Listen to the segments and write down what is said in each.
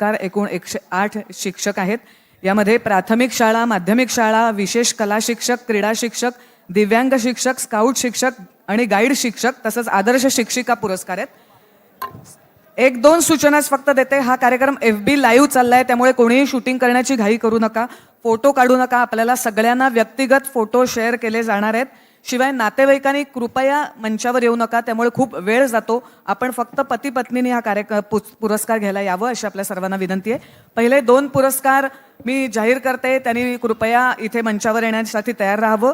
पुरस्कार एकूण 108 शिक्षक आहेत. यामध्ये प्राथमिक शाळा, माध्यमिक शाळा, विशेष कला शिक्षक, क्रीडा शिक्षक, दिव्यांग शिक्षक, स्काउट शिक्षक आणि गाईड शिक्षक तसंच आदर्श शिक्षिका पुरस्कार आहेत. 1-2 सूचनाच फक्त देते. हा कार्यक्रम FB लाईव्ह चाललाय, त्यामुळे कोणीही शूटिंग करण्याची घाई करू नका, फोटो काढू नका. आपल्याला सगळ्यांना व्यक्तिगत फोटो शेअर केले जाणार आहेत. शिवाय नातेवाईकांनी कृपया मंचावर येऊ नका, त्यामुळे खूप वेळ जातो. आपण फक्त पती पत्नीने हा पुरस्कार घ्यायला यावं अशी आपल्या सर्वांना विनंती आहे. पहिले 2 पुरस्कार मी जाहीर करते, त्यांनी कृपया इथे मंचावर येण्यासाठी तयार राहावं.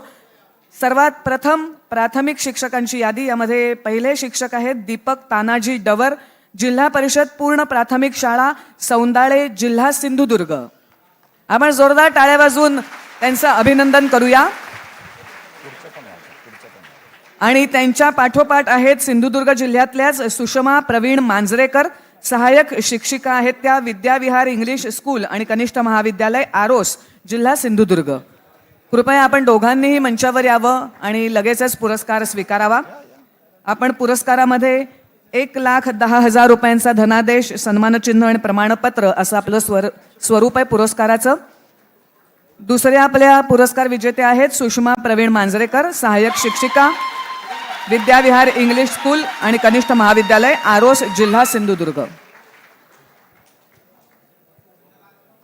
सर्वात प्रथम प्राथमिक शिक्षकांची यादी. यामध्ये पहिले शिक्षक आहेत दीपक तानाजी डवर, जिल्हा परिषद पूर्ण प्राथमिक शाळा सौंदाळे, जिल्हा सिंधुदुर्ग. आपण जोरदार टाळ्या वाजवून त्यांचं अभिनंदन करूया. आणि त्यांच्या पाठोपाठ आहेत सिंधुदुर्ग जिल्ह्यातल्याच सुषमा प्रवीण मांजरेकर, सहाय्यक शिक्षिका आहेत त्या विद्याविहार इंग्लिश स्कूल आणि कनिष्ठ महाविद्यालय आरोस, जिल्हा सिंधुदुर्ग. कृपया आपण दोघांनीही मंचावर यावं आणि लगेचच पुरस्कार स्वीकारावा. आपण पुरस्कारामध्ये 1,10,000 रुपयांचा धनादेश, सन्मानचिन्ह आणि प्रमाणपत्र असं आपलं स्वरूप आहे पुरस्काराचं. दुसऱ्या आपल्या पुरस्कार विजेते आहेत सुषमा प्रवीण मांजरेकर, सहाय्यक शिक्षिका, विद्याविहार इंग्लिश स्कूल आणि कनिष्ठ महाविद्यालय आरोस, जिल्हा सिंधुदुर्ग.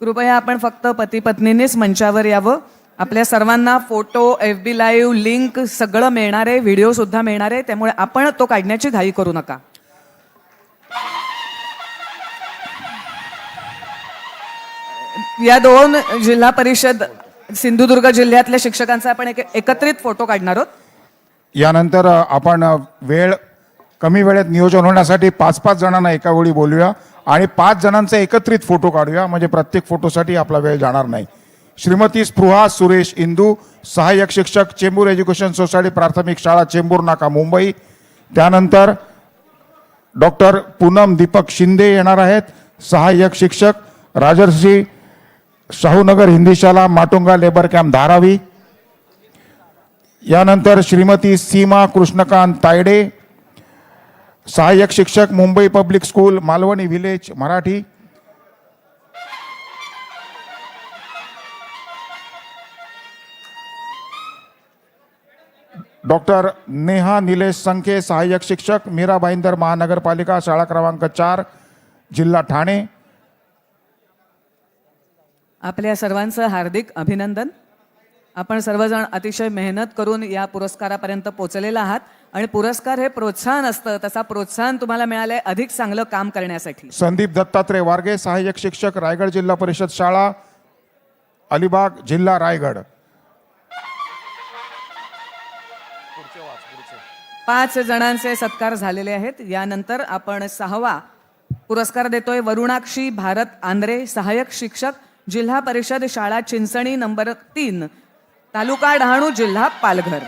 कृपया आपण फक्त पती पत्नीनेच मंचावर यावं. आपल्या सर्वांना फोटो, FB लाईव्ह लिंक सगळं मिळणार आहे, व्हिडिओ सुद्धा मिळणार आहे, त्यामुळे आपण तो काढण्याची घाई करू नका. या 2 जिल्हा परिषद सिंधुदुर्ग जिल्ह्यातल्या शिक्षकांचा आपण एकत्रित फोटो काढणार आहोत. यानंतर आपण कमी वेळेत नियोजन होण्यासाठी 5-5 जणांना एका वेळी बोलूया आणि 5 जणांचा एकत्रित फोटो काढूया, म्हणजे प्रत्येक फोटोसाठी आपला वेळ जाणार नाही. श्रीमती स्पृहा सुरेश इंदू, सहाय्यक शिक्षक, चेंबूर एज्युकेशन सोसायटी प्राथमिक शाळा, चेंबूर नाका, मुंबई. त्यानंतर डॉक्टर पूनम दीपक शिंदे येणार आहेत, सहाय्यक शिक्षक, राजर्षी शाहूनगर हिंदी शाळा, माटुंगा लेबर कॅम्प, धारावी. यानंतर श्रीमती सीमा कृष्णकांत तायडे, सहाय्यक शिक्षक, Mumbai public school, Malvani village, Marathi. Doctor Neha Nilesh Sankhe, सहाय्यक शिक्षक, मीरा भाईंदर महानगरपालिका, शाळा क्रमांक 4, जिल्हा ठाणे. आपल्या सर्वांचं हार्दिक अभिनंदन. आपण सर्वजण अतिशय मेहनत करून या पुरस्कारापर्यंत पोहोचलेला आहात आणि पुरस्कार हे प्रोत्साहन असतं, तसा प्रोत्साहन तुम्हाला मिळालंय अधिक चांगलं काम करण्यासाठी. संदीप दत्तात्रय वारगे, सहाय्यक शिक्षक, रायगड जिल्हा परिषद शाळा, अलिबाग, जिल्हा रायगड. 5 जणांचे सत्कार झालेले आहेत. यानंतर आपण 6वा पुरस्कार देतोय वरुणाक्षी भारत आंद्रे, सहाय्यक शिक्षक, जिल्हा परिषद शाळा चिंचणी नंबर 3, तालुका डहाणू, जिल्हा पालघर.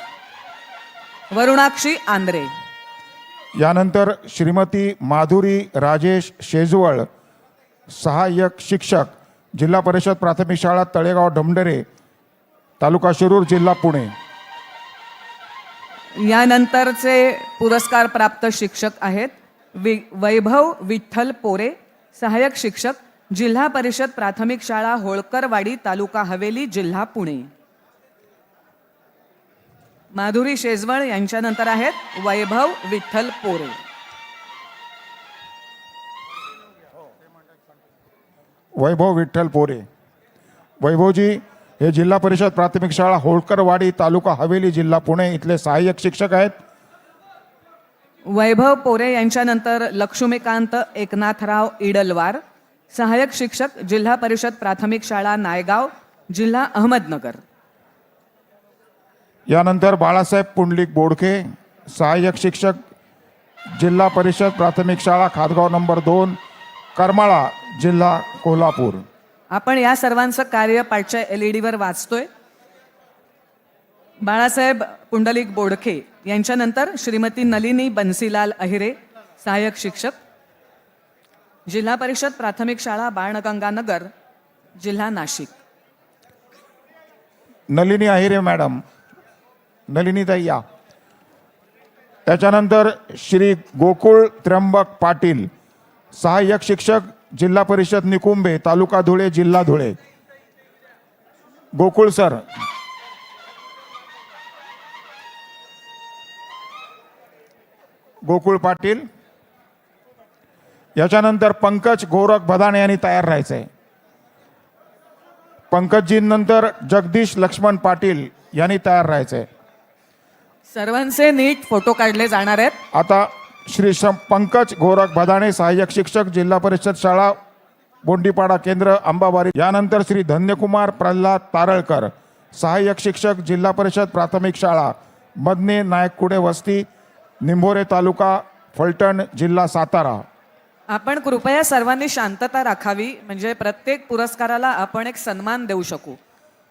वरुणाक्षी आंद्रे. यानंतर श्रीमती माधुरी राजेश शेजवळ, सहाय्यक शिक्षक, जिल्हा परिषद प्राथमिक शाळा तळेगाव ढमढरे, तालुका शिरूर, जिल्हा पुणे. यानंतरचे पुरस्कार प्राप्त शिक्षक आहेत वैभव विठ्ठल पोरे, सहाय्यक शिक्षक, जिल्हा परिषद प्राथमिक शाळा होळकरवाडी, तालुका हवेली, जिल्हा पुणे. माधुरी शेजवळ यांच्यानंतर आहेत वैभव विठ्ठल पोरे. वैभव विठ्ठल पोरे. वैभवजी हे जिल्हा परिषद प्राथमिक शाळा होळकरवाडी, तालुका हवेली, जिल्हा पुणे इथले सहाय्यक शिक्षक आहेत. वैभव पोरे यांच्यानंतर लक्ष्मीकांत एकनाथराव इडलवार, सहाय्यक शिक्षक, जिल्हा परिषद प्राथमिक शाळा नायगाव, जिल्हा अहमदनगर. यानंतर बाळासाहेब पुंडलिक बोडखे, सहाय्यक शिक्षक, जिल्हा परिषद प्राथमिक शाळा खातगाव नंबर 2, करमाळा, जिल्हा कोल्हापूर. आपण या सर्वांचं कार्य पाठच्या LED वर वाचतोय. बाळासाहेब पुंडलिक बोडखे यांच्यानंतर श्रीमती नलिनी बन्सीलाल अहिरे, सहाय्यक शिक्षक, जिल्हा परिषद प्राथमिक शाळा बाळगंगानगर, जिल्हा नाशिक. नलिनी अहिरे मॅडम, नलिनीताई या. त्याच्यानंतर श्री गोकुळ त्र्यंबक पाटील, सहाय्यक शिक्षक, जिल्हा परिषद निकुंभे तालुका धुळे जिल्हा धुळे. गोकुळ सर. गोकुळ पाटील. याच्यानंतर पंकज गोरख भदाणे यांनी तयार राहायचंय. पंकजजींनंतर जगदीश लक्ष्मण पाटील यांनी तयार राहायचंय. सर्वांचे नीट फोटो काढले जाणार आहेत. आता पंकज गोरख भदाणे सहाय्यक शिक्षक जिल्हा परिषद शाळा बोंडीपाडा केंद्र अंबाबारी. यानंतर श्री धन्यकुमार प्रल्हाद तारळकर सहाय्यक शिक्षक जिल्हा परिषद प्राथमिक शाळा मदने नायककुडे वस्ती निंभोरे तालुका फलटण जिल्हा सातारा. आपण कृपया सर्वांनी शांतता राखावी, म्हणजे प्रत्येक पुरस्काराला आपण एक सन्मान देऊ शकू.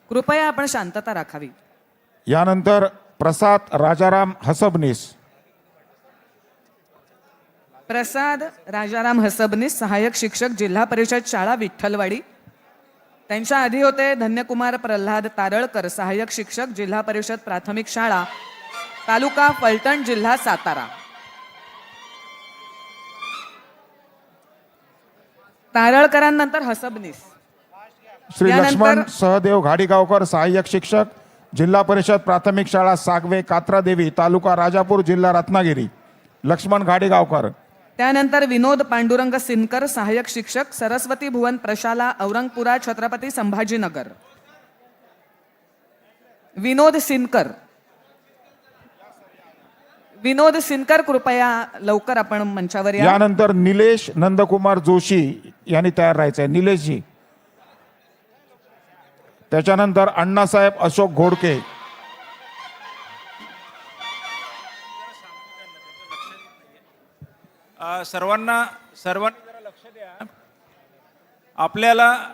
कृपया आपण शांतता राखावी. यानंतर प्रसाद राजाराम हसबनीस. प्रसाद राजाराम हसबनीस सहाय्यक शिक्षक जिल्हा परिषद शाळा विठ्ठलवाडी. त्यांच्या आधी होते धन्यकुमार प्रल्हाद तारळकर सहाय्यक शिक्षक जिल्हा परिषद प्राथमिक शाळा तालुका फलटण जिल्हा सातारा. तारळकरांनंतर हसबनीस. श्री यानंतर- लक्ष्मण सहदेव घाडीगावकर सहाय्यक शिक्षक जिल्हा परिषद प्राथमिक शाळा सागवे कात्रादेवी तालुका राजापूर जिल्हा रत्नागिरी. लक्ष्मण घाडीगावकर. त्यानंतर विनोद पांडुरंग सिनकर सहाय्यक शिक्षक सरस्वती भुवन प्रशाला औरंगपुरा छत्रपती संभाजीनगर. विनोद सिनकर. विनोद सिनकर कृपया लवकर आपण मंचावर या. यानंतर निलेश नंदकुमार जोशी यांनी तयार राहायचंय. निलेशजी. त्याच्यानंतर अण्णासाहेब अशोक घोडके. सर्वांना जरा लक्ष द्या.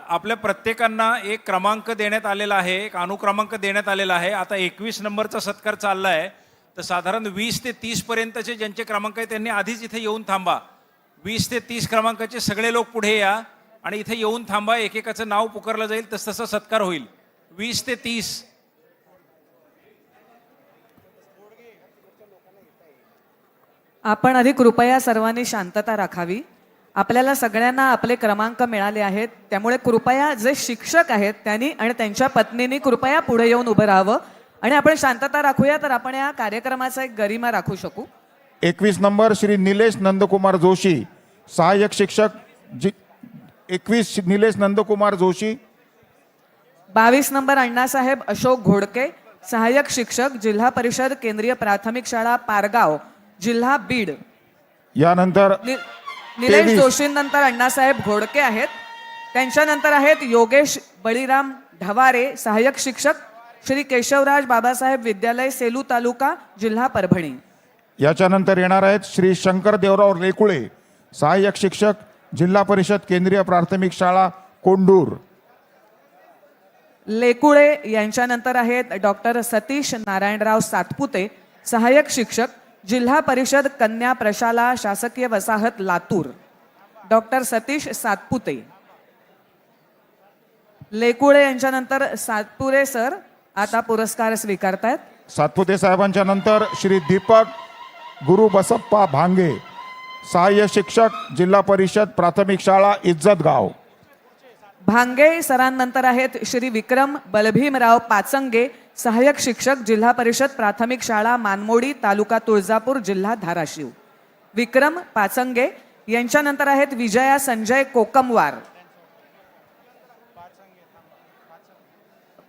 आपल्या प्रत्येकांना एक क्रमांक देण्यात आलेला आहे, एक अनुक्रमांक देण्यात आलेला आहे. आता 21 नंबरचा सत्कार चालला आहे, तर साधारण 20 ते 30 पर्यंतचे ज्यांचे क्रमांक आहेत त्यांनी आधीच इथे येऊन थांबा. 20 ते 30 क्रमांकाचे सगळे लोक पुढे या आणि इथे येऊन थांबा. एकेकाचं नाव पुकारलं जाईल, तसं सत्कार होईल. 20 ते 30. आपण आधी कृपया सर्वांनी शांतता राखावी. आपल्याला सगळ्यांना आपले क्रमांक मिळाले आहेत, त्यामुळे कृपया जे शिक्षक आहेत त्यांनी आणि त्यांच्या पत्नींनी कृपया पुढे येऊन उभं राहावं आणि आपण शांतता राखूया, तर आपण या कार्यक्रमाचा एक गरिमा राखू शकू. 21 नंबर श्री निलेश नंदकुमार जोशी सहाय्यक शिक्षक 21 निलेश नंदकुमार जोशी. 22 नंबर अण्णासाहेब अशोक घोडके सहाय्यक शिक्षक जिल्हा परिषद केंद्रीय प्राथमिक शाळा पारगाव जिल्हा बीड. यानंतर निलेश 23. जोशींनंतर अण्णासाहेब घोडके आहेत. त्यांच्यानंतर आहेत योगेश बळीराम ढवारे सहाय्यक शिक्षक श्री केशवराज बाबासाहेब विद्यालय सेलू तालुका जिल्हा परभणी. याच्यानंतर येणार आहेत श्री शंकर देवराव रेकुळे सहाय्यक शिक्षक जिल्हा परिषद केंद्रीय प्राथमिक शाळा कोंडूर. लेकुळे यांच्यानंतर आहेत डॉक्टर सतीश नारायणराव सातपुते सहाय्यक शिक्षक जिल्हा परिषद कन्या प्रशाला शासकीय वसाहत लातूर. डॉक्टर सतीश सातपुते. लेकुळे यांच्यानंतर सातपुते सर आता पुरस्कार स्वीकारतायत. सातपुते साहेबांच्या नंतर श्री दीपक गुरु बसप्पा भांगे सहाय्य शिक्षक जिल्हा परिषद प्राथमिक शाळा इज्जतगाव. भांगे सरांनंतर आहेत श्री विक्रम बलभीमराव पाचंगे सहाय्यक शिक्षक जिल्हा परिषद प्राथमिक शाळा मानमोडी तालुका तुळजापूर जिल्हा धाराशिव. विक्रम पाचंगे यांच्यानंतर आहेत विजया संजय कोकमवार.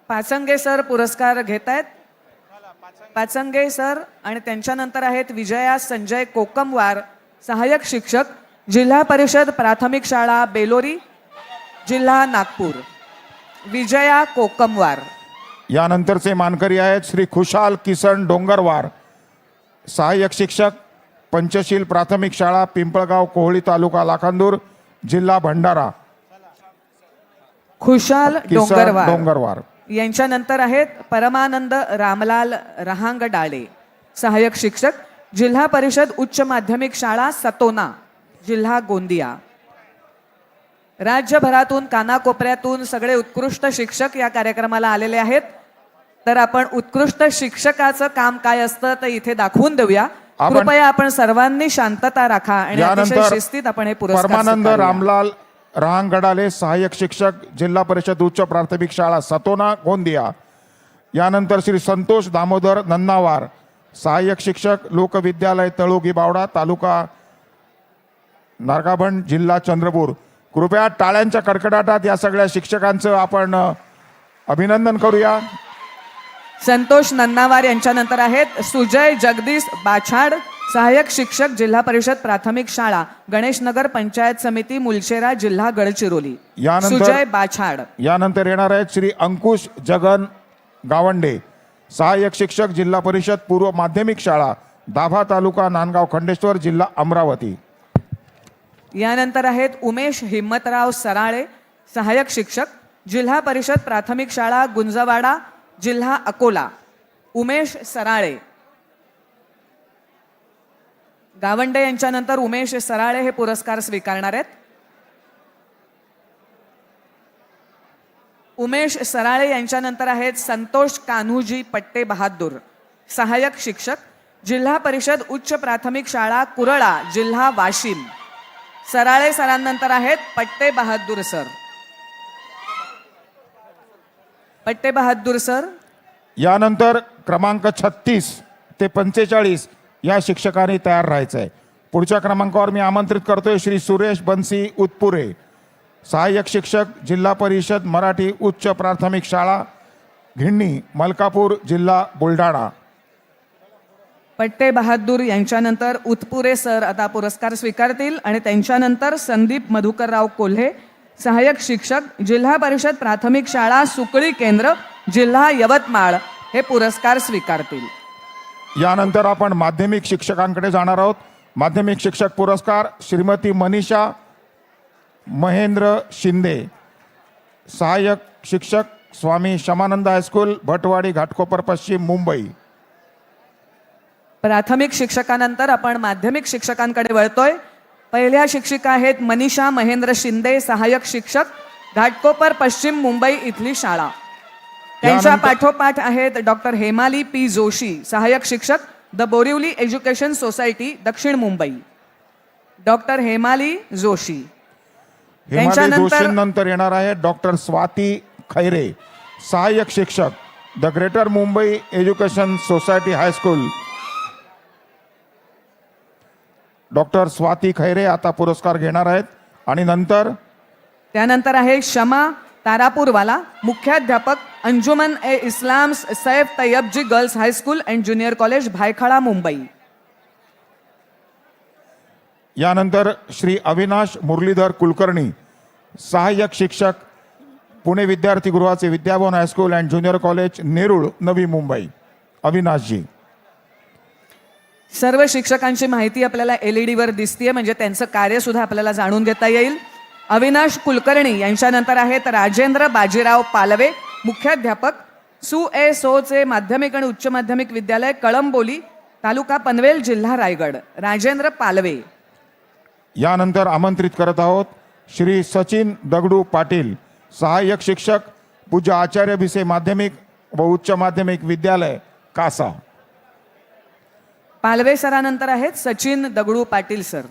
पाचंगे सर पुरस्कार घेत आहेत. पाचंगे सर आणि त्यांच्यानंतर आहेत विजया संजय कोकमवार सहाय्यक शिक्षक जिल्हा परिषद प्राथमिक शाळा बेलोरी जिल्हा नागपूर. विजया कोकमवार. यानंतरचे मानकरी आहेत श्री खुशाल किसन डोंगरवार सहाय्यक शिक्षक पंचशील प्राथमिक शाळा पिंपळगाव कोहळी तालुका लाखांदूर जिल्हा भंडारा. खुशाल किसन डोंगरवार. यांच्यानंतर आहेत परमानंद रामलाल रहांगडाळे सहाय्यक शिक्षक जिल्हा परिषद उच्च माध्यमिक शाळा सतोना जिल्हा गोंदिया. राज्यभरातून कानाकोपऱ्यातून सगळे उत्कृष्ट शिक्षक या कार्यक्रमाला आलेले आहेत. तर आपण उत्कृष्ट शिक्षकाचं काम काय असतं ते इथे दाखवून देऊया. कृपया आपण सर्वांनी शांतता राखा आणि अतिशय शिस्तीत आपण हे पुरस्कार परमानंद स्वीकारूया. रामलाल रहांगडाले सहाय्यक शिक्षक जिल्हा परिषद उच्च प्राथमिक शाळा सतोना गोंदिया. यानंतर श्री संतोष दामोदर नन्नावार सहाय्यक शिक्षक लोकविद्यालय तळोगी बावडा तालुका नारगाभण जिल्हा चंद्रपूर. कृपया टाळ्यांच्या कडकडाटात या सगळ्या शिक्षकांचं आपण अभिनंदन करूया. संतोष नन्नावार यांच्यानंतर आहेत सुजय जगदीश बाछाड सहाय्यक शिक्षक जिल्हा परिषद प्राथमिक शाळा गणेशनगर पंचायत समिती मुलशेरा जिल्हा गडचिरोली. सुजय बाछाड. यानंतर येणार आहेत श्री अंकुश जगन गावंडे सहाय्यक शिक्षक जिल्हा परिषद पूर्व माध्यमिक शाळा दाभा तालुका नांदगाव खंडेश्वर जिल्हा अमरावती. यानंतर आहेत उमेश हिम्मतराव सराळे सहाय्यक शिक्षक जिल्हा परिषद प्राथमिक शाळा गुंजवाडा जिल्हा अकोला. उमेश सराळे. गावंडे यांच्यानंतर उमेश सराळे हे पुरस्कार स्वीकारणार आहेत. उमेश सराळे यांच्यानंतर आहेत संतोष कान्हूजी पट्टे बहादूर सहाय्यक शिक्षक जिल्हा परिषद उच्च प्राथमिक शाळा कुरळा जिल्हा वाशिम. सराळे सरांनंतर आहेत पट्टे बहादूर सर. पट्टे बहादूर सर. यानंतर क्रमांक 36 ते 45 या शिक्षकांनी तयार राहायचं आहे. पुढच्या क्रमांकावर मी आमंत्रित करतोय श्री सुरेश बन्सी उत्पुरे सहाय्यक शिक्षक जिल्हा परिषद मराठी उच्च प्राथमिक शाळा घिंडी मलकापूर जिल्हा बुलढाणा. पट्टे बहादूर यांच्यानंतर उत्पुरे सर आता पुरस्कार स्वीकारतील आणि त्यांच्यानंतर संदीप मधुकरराव कोल्हे सहाय्यक शिक्षक जिल्हा परिषद प्राथमिक शाळा सुकळी केंद्र जिल्हा यवतमाळ हे पुरस्कार स्वीकारतील. यानंतर आपण माध्यमिक शिक्षकांकडे जाणार आहोत. माध्यमिक शिक्षक पुरस्कार श्रीमती मनीषा महेंद्र शिंदे सहाय्यक शिक्षक स्वामी शमानंद हायस्कूल भटवाडी घाटकोपर पश्चिम मुंबई. प्राथमिक शिक्षकानंतर आपण माध्यमिक शिक्षकांकडे वळतोय. पहिल्या शिक्षिका आहेत मनीषा महेंद्र शिंदे सहाय्यक शिक्षक घाटकोपर पश्चिम मुंबई इथली शाळा. त्यांच्या पाठोपाठ आहेत डॉक्टर हेमाली पी जोशी सहाय्यक शिक्षक द बोरिवली एज्युकेशन सोसायटी दक्षिण मुंबई. डॉक्टर हेमाली जोशी. नंतर येणार आहे डॉक्टर स्वाती खैरे सहाय्यक शिक्षक the greater Mumbai education society high school. Doctor Swati Khaire आता पुरस्कार घेणार आहेत. आणि त्यानंतर आहे शमा तारापूरवाला मुख्याध्यापक Anjuman e Islam Saif Tyabji girls high school and junior college Byculla Mumbai. यानंतर श्री अविनाश मुरलीधर कुलकर्णी सहाय्यक शिक्षक पुणे विद्यार्थी गृहाचे Vidyabhavan high school and junior college Nerul Navi Mumbai. Avinashji. सर्व शिक्षकांची माहिती आपल्याला LED वर दिसतीये म्हणजे त्यांचं कार्य सुद्धा आपल्याला जाणून घेता येईल. अविनाश कुलकर्णी यांच्यानंतर आहेत राजेंद्र बाजीराव पालवे मुख्याध्यापक SUSOचे माध्यमिक आणि उच्च माध्यमिक विद्यालय कळंबोली तालुका पनवेल जिल्हा रायगड. राजेंद्र पालवे. यानंतर आमंत्रित करत आहोत श्री सचिन दगडू पाटील सहाय्यक शिक्षक पूज्य आचार्य भिसे माध्यमिक व उच्च माध्यमिक विद्यालय कासा. पालवे सरानंतर आहेत सचिन दगडू पाटील सर.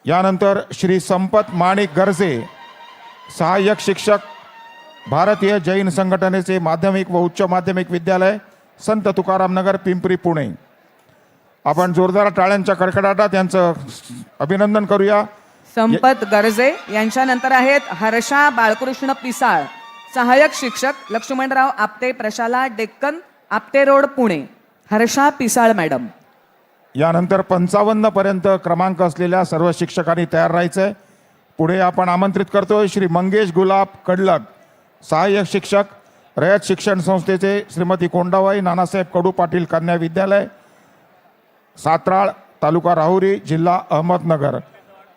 यानंतर श्री संपत माणिक गरजे सहाय्यक शिक्षक भारतीय जैन संघटनेचे माध्यमिक व उच्च माध्यमिक विद्यालय संत तुकाराम नगर पिंपरी पुणे. आपण जोरदार टाळ्यांच्या कडकडाटात यांचं अभिनंदन करूया. संपत गरजे यांच्यानंतर आहेत हर्षा बाळकृष्ण पिसाळ सहाय्यक शिक्षक लक्ष्मणराव आपटे प्रशाला डेक्कन आपटे रोड पुणे. हर्षा पिसाळ मॅडम. यानंतर 55 पर्यंत क्रमांक असलेल्या सर्व शिक्षकांनी तयार राहायचंय. पुढे आपण आमंत्रित करतोय श्री मंगेश गुलाब कडलक सहाय्यक शिक्षक रयत शिक्षण संस्थेचे श्रीमती कोंडाबाई नानासाहेब कडू पाटील कन्या विद्यालय सातराळ तालुका राहुरी जिल्हा अहमदनगर.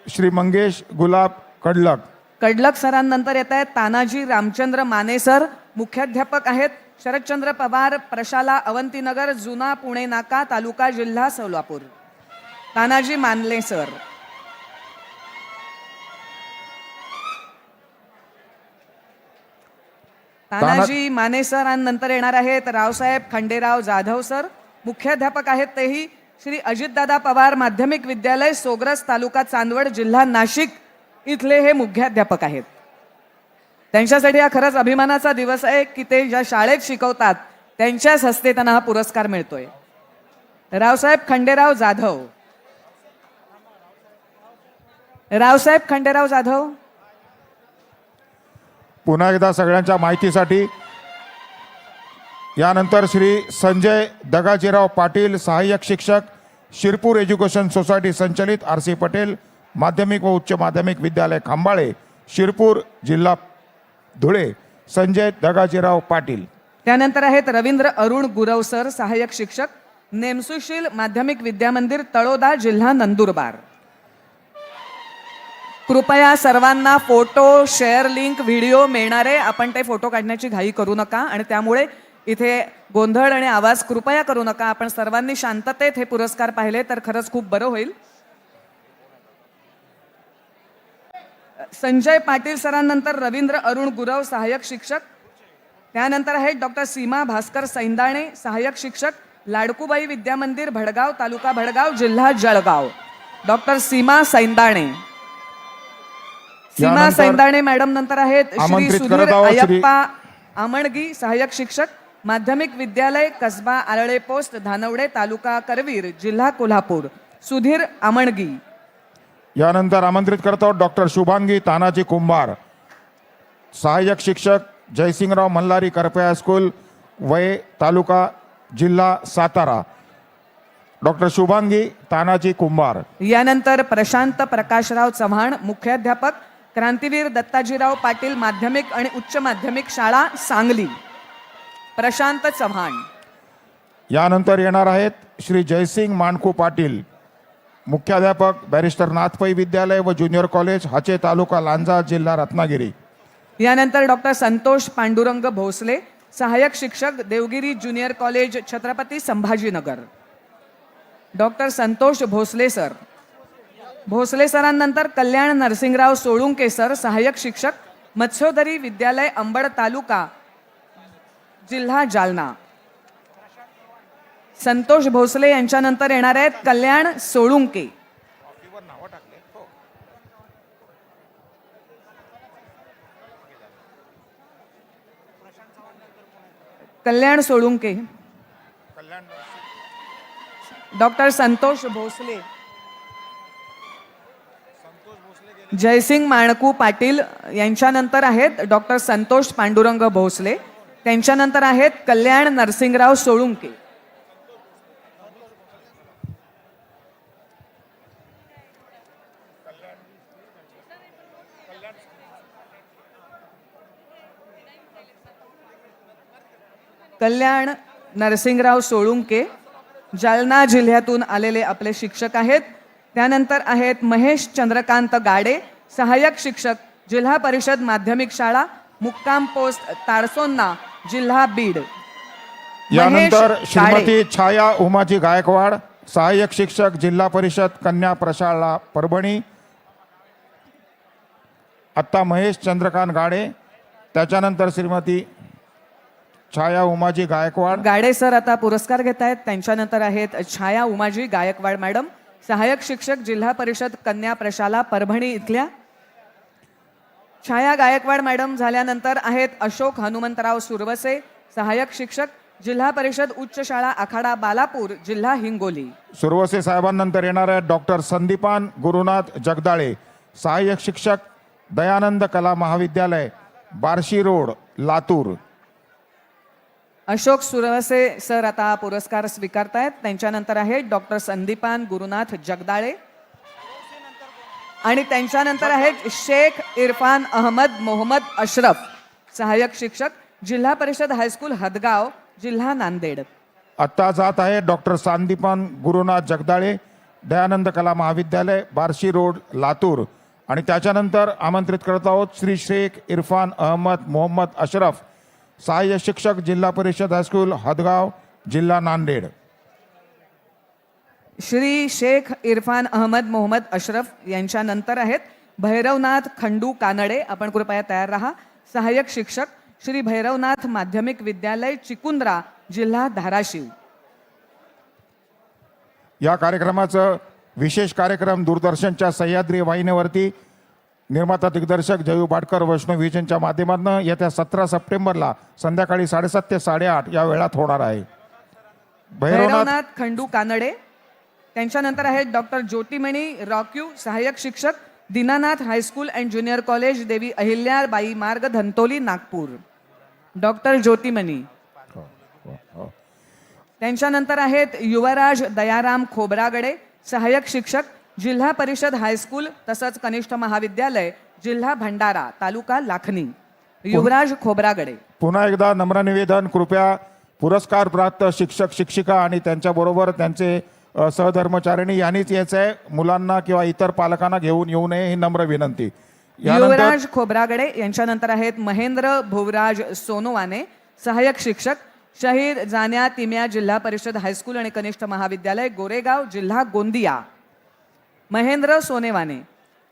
श्री मंगेश गुलाब कडलक. कडलक सरांनंतर येत आहेत तानाजी रामचंद्र माने सर मुख्याध्यापक आहेत शरदचंद्र पवार प्रशाला अवंतीनगर जुना पुणे नाका तालुका जिल्हा सोलापूर. तानाजी मानले सर. तानाजी माने सरांनंतर येणार आहेत रावसाहेब खंडेराव जाधव सर मुख्याध्यापक आहेत तेही श्री अजितदादा पवार माध्यमिक विद्यालय सोग्रस तालुका चांदवड जिल्हा नाशिक इथले हे मुख्याध्यापक आहेत. त्यांच्यासाठी हा खरंच अभिमानाचा दिवस आहे की ते ज्या शाळेत शिकवतात त्यांच्याच हस्ते त्यांना हा पुरस्कार मिळतोय. रावसाहेब खंडेराव जाधव. रावसाहेब खंडेराव जाधव. पुन्हा एकदा सगळ्यांच्या माहितीसाठी यानंतर श्री संजय दगाजीराव पाटील सहाय्यक शिक्षक शिरपूर एज्युकेशन सोसायटी संचलित RC पटेल माध्यमिक व उच्च माध्यमिक विद्यालय खांबाळे शिरपूर जिल्हा धुळे संजय दगाजीराव पाटील. त्यानंतर आहेत रवींद्र अरुण गुरव सर सहाय्यक शिक्षक नेमसुशील माध्यमिक विद्यामंदिर तळोदा जिल्हा नंदुरबार. कृपया सर्वांना फोटो शेअर लिंक व्हिडिओ मिळणारे आपण ते फोटो काढण्याची घाई करू नका आणि त्यामुळे इथे गोंधळ आणि आवाज कृपया करू नका. आपण सर्वांनी शांततेत हे पुरस्कार पाहिले तर खरंच खूप बरं होईल. संजय पाटील सरांनंतर रवींद्र अरुण गुरव सहाय्यक शिक्षक. त्यानंतर आहेत डॉक्टर सीमा भास्कर सैंदाणे सहाय्यक शिक्षक लाडकुबाई विद्यामंदिर भडगाव तालुका भडगाव जिल्हा जळगाव. डॉक्टर सीमा सैंदाणे. सीमा यानंतर सैंदाणे मॅडम नंतर आहेत श्री आमंत्रित सुधीर करत आहोत श्री- अयप्पा आमणगी सहाय्यक शिक्षक माध्यमिक विद्यालय कसबा आरळे पोस्ट धानवडे तालुका करवीर जिल्हा कोल्हापूर. सुधीर आमणगी. यानंतर आमंत्रित करतो डॉक्टर शुभांगी तानाजी कुंभार सहाय्यक शिक्षक जयसिंगराव मल्हारी करपे हायस्कूल वये तालुका जिल्हा सातारा. डॉक्टर शुभांगी तानाजी कुंभार. यानंतर प्रशांत प्रकाशराव चव्हाण मुख्याध्यापक क्रांतीवीर दत्ताजीराव पाटील माध्यमिक आणि उच्च माध्यमिक शाळा सांगली. प्रशांत चव्हाण. यानंतर येणार आहेत श्री जयसिंग मानकू पाटील मुख्याध्यापक बॅरिस्टर नाथपै विद्यालय व ज्युनियर कॉलेज हाचे तालुका लांजा जिल्हा रत्नागिरी. यानंतर डॉक्टर संतोष पांडुरंग भोसले सहाय्यक शिक्षक Devgiri junior college Chhatrapati Sambhajinagar. Doctor Santosh Bhosale sir. Bhosale सरांनंतर कल्याण नरसिंगराव सोळुंके सर सहाय्यक शिक्षक मत्स्योदरी विद्यालय अंबड तालुका जिल्हा जालना. संतोष भोसले यांच्यानंतर येणार आहेत कल्याण सोळुंके. कल्याण सोळुंके. डॉक्टर संतोष भोसले. जयसिंग माणकू पाटील यांच्यानंतर आहेत डॉक्टर संतोष पांडुरंग भोसले. त्यांच्यानंतर आहेत कल्याण नरसिंगराव सोळुंके. कल्याण नरसिंगराव सोळुंके जालना जिल्ह्यातून आलेले आपले शिक्षक आहेत. त्यानंतर आहेत महेश चंद्रकांत गाडे सहाय्यक शिक्षक जिल्हा परिषद माध्यमिक शाळा मुक्काम पोस्ट तारसोन्ना जिल्हा बीड. यानंतर महेश श्रीमती छाया उमाजी गायकवाड सहाय्यक शिक्षक जिल्हा परिषद कन्या प्रशाला परभणी. आत्ता महेश चंद्रकांत गाडे त्याच्यानंतर श्रीमती छाया उमाजी गायकवाड. गाडे सर आता पुरस्कार घेत आहेत. त्यांच्यानंतर आहेत छाया उमाजी गायकवाड मॅडम सहाय्यक शिक्षक जिल्हा परिषद कन्या प्रशाला परभणी इथल्या. छाया गायकवाड मॅडम झाल्यानंतर आहेत अशोक हनुमंतराव सुरवसे सहाय्यक शिक्षक जिल्हा परिषद उच्च शाळा आखाडा बालापूर जिल्हा हिंगोली. सुरवसे साहेबांनंतर येणार आहेत डॉक्टर संदीपान गुरुनाथ जगदाळे सहाय्यक शिक्षक दयानंद कला महाविद्यालय बार्शी रोड लातूर. अशोक सुरवसे सर आता हा पुरस्कार स्वीकारतायत. त्यांच्यानंतर आहेत डॉक्टर संदीपान गुरुनाथ जगदाळे आणि त्यांच्यानंतर आहेत शेख इरफान अहमद मोहम्मद अशरफ सहाय्यक शिक्षक जिल्हा परिषद हायस्कूल हदगाव जिल्हा नांदेड. आत्ता जात आहे डॉक्टर संदीपान गुरुनाथ जगदाळे दयानंद कला महाविद्यालय बार्शी रोड लातूर आणि त्याच्यानंतर आमंत्रित करत आहोत श्री शेख इरफान अहमद मोहम्मद अशरफ सहाय्यक शिक्षक जिल्हा परिषद हायस्कूल हदगाव जिल्हा नांदेड. श्री शेख इरफान अहमद मोहम्मद अशरफ यांच्यानंतर आहेत भैरवनाथ खंडू कानडे. आपण कृपया तयार राहा. सहाय्यक शिक्षक श्री भैरवनाथ माध्यमिक विद्यालय चिकुंद्रा जिल्हा धाराशिव. या कार्यक्रमाचं विशेष कार्यक्रम दूरदर्शनच्या सह्याद्री वाहिनीवरती निर्माता दिग्दर्शक जयू बाटकर वैष्णव विजनच्या माध्यमातून येत्या 17 सप्टेंबरला संध्याकाळी 7:30 ते 8:30 या वेळात होणार आहे. भैरवनाथ खंडू कानडे, त्यांच्यानंतर आहेत डॉक्टर ज्योतिमणी रॉक्यू, सहाय्यक शिक्षक, Dinanath high school and junior college, Devi Ahilyabai मार्ग, धंतोली, नागपूर. डॉक्टर ज्योतिमणी. त्यांच्यानंतर आहेत युवराज दयाराम खोब्रागडे, सहाय्यक शिक्षक, जिल्हा परिषद हायस्कूल तसंच कनिष्ठ महाविद्यालय, जिल्हा भंडारा, तालुका लाखनी. युवराज खोब्रागडे. पुन्हा एकदा नम्र निवेदन, कृपया पुरस्कार प्राप्त शिक्षक शिक्षिका आणि त्यांच्याबरोबर त्यांचे सहधर्मचारिणी यांनीच यायचं आहे. मुलांना किंवा इतर पालकांना घेऊन येऊ नये ही नम्र विनंती. युवराज खोब्रागडे यांच्यानंतर आहेत महेंद्र भुवराज सोनवाने, सहाय्यक शिक्षक, शहीद जान्या तिम्या जिल्हा परिषद हायस्कूल आणि कनिष्ठ महाविद्यालय, गोरेगाव, जिल्हा गोंदिया. महेंद्र सोनेवाने.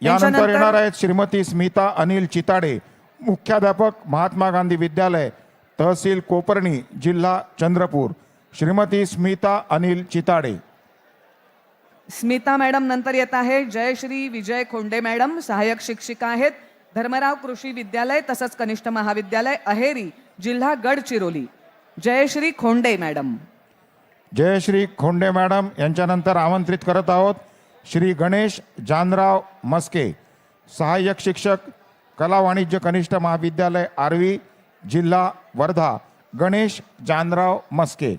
यानंतर येणार आहेत श्रीमती स्मिता अनिल चिताडे, मुख्याध्यापक, महात्मा गांधी विद्यालय, तहसील कोपर्णी, जिल्हा चंद्रपूर. श्रीमती स्मिता अनिल चिताडे. स्मिता मॅडम नंतर येत आहे जयश्री विजय खोंडे मॅडम, सहाय्यक शिक्षिका आहेत, धर्मराव कृषी विद्यालय तसंच कनिष्ठ महाविद्यालय, अहेरी, जिल्हा गडचिरोली. जयश्री खोंडे मॅडम. जयश्री खोंडे मॅडम यांच्यानंतर आमंत्रित करत आहोत श्री गणेश जानराव मस्के, सहाय्यक शिक्षक, कला वाणिज्य कनिष्ठ महाविद्यालय, आर्वी, जिल्हा वर्धा. गणेश जानराव मस्के.